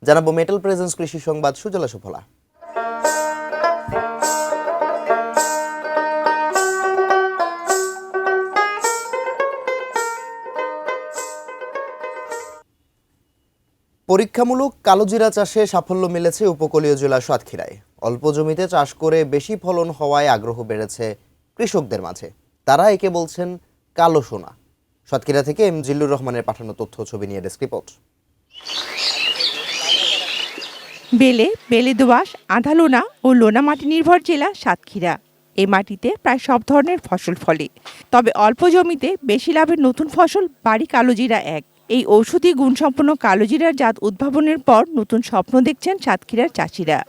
জানাবো metal presence কৃষি সংবাদ সুজলা সুফলা। পরীক্ষামূলক কালোজিরা চাষে সাফল্য মিলেছে উপকূলীয় জেলা সাতক্ষীরায়। অল্প জমিতে চাষ করে বেশি ফলন হওয়ায় আগ্রহ বেড়েছে কৃষকদের মাঝে। তারা একে বলছেন কালো সোনা। সাতক্ষীরা থেকে এম জিল্লুর রহমানের পাঠানো তথ্য ছবি নিয়ে ডেস্ক রিপোর্ট। বেলে দোআঁশ, আধা-লোনা ও লোনা মাটি নির্ভর জেলা সাতক্ষীরা। এই মাটিতে প্রায় সব ধরনের ফসল ফলে, তবে অল্প জমিতে বেশি লাভের নতুন ফসল বাড়ি কালোজিরা এক। এই ঔষধি গুণসম্পন্ন কালোজিরার জাত উদ্ভাবনের পর নতুন স্বপ্ন দেখছেন সাতক্ষীরার চাষিরা।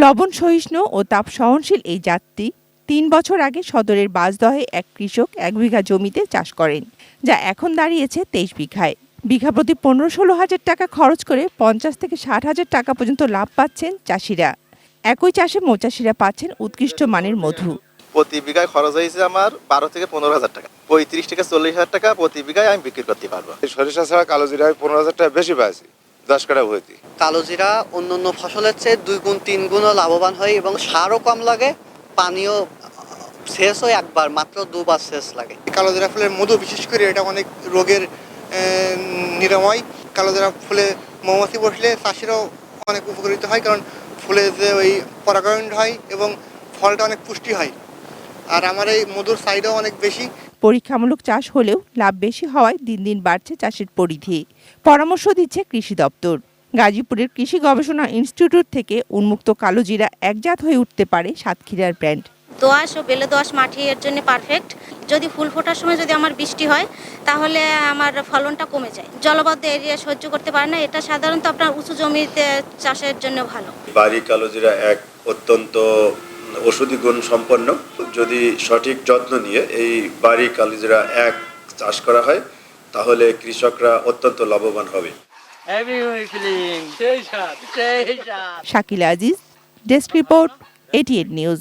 লবণ সহিষ্ণু ও তাপ সহনশীল এই জাতটি ৩ বছর আগে সদরের বাজদহে এক কৃষক ১ বিঘা জমিতে চাষ করেন, যা এখন দাঁড়িয়েছে ২৩ বিঘায়। বিঘা প্রতি ১৫-১৬ হাজার টাকা খরচ করে ৫০ থেকে ৬০ হাজার টাকা পর্যন্ত লাভ পাচ্ছেন চাষিরা। একই চাষে মৌচাষিরা পাচ্ছেন উৎকৃষ্ট মানের মধু। প্রতি বিঘায় খরচ হয়েছে আমার ১২ থেকে ১৫ হাজার টাকা। ৩৫ থেকে ৪০ হাজার টাকা প্রতি বিঘায় আমি বিক্রি করতে পারবো। সরিষা ছাড়া কালোজিরায় ১৫ হাজার টাকা বেশি পাইছি ১০ কাঠা ভর্তি। কালোজিরা অন্যান্য ফসলের চেয়ে ২ গুণ ৩ গুণও লাভবান হয় এবং সারও কম লাগে, পানিও সেচও একবার মাত্র ২বার সেচ লাগে। কালোজিরা ফুলের মধু, বিশেষ করে এটা অনেক রোগের নিরাময়। কালোজিরা ফুলে মৌমাছি বসলে চাষিরাও অনেক উপকৃত হয়, কারণ ফুলে যে ওই পরাগায়ন হয় এবং ফলটা অনেক পুষ্টি হয়। আর আমার এই মধুর চাহিদাও অনেক বেশি। পরীক্ষামূলক চাষ হলেও লাভ বেশি হওয়ায় দিন দিন বাড়ছে চাষের পরিধি। পরামর্শ দিচ্ছে কৃষি দপ্তর। গাজীপুরের কৃষি গবেষণা ইনস্টিটিউট থেকে উন্মুক্ত কালোজিরা একজাত হয়ে উঠতে পারে সাতক্ষীরার ব্র্যান্ড। দোআঁশ ও বেলে দোআঁশ মাটি এর জন্য পারফেক্ট। যদি ফুল ফোটার সময় যদি আমার বৃষ্টি হয় তাহলে আমার ফলনটা কমে যায়। জলবদ্ধ এরিয়া সহ্য করতে পারে না। এটা সাধারণত আপনার উঁচু জমিতে চাষের জন্য ভালো। বাড়ি কালোজিরা এক অত্যন্ত ঔষধি গুণ সম্পন্ন। যদি সঠিক যত্ন নিয়ে এই বাড়ি কালোজিরা এক চাষ করা হয় তাহলে কৃষকরা অত্যন্ত লাভবান হবে। Shakila Aziz, desk report, ATN news.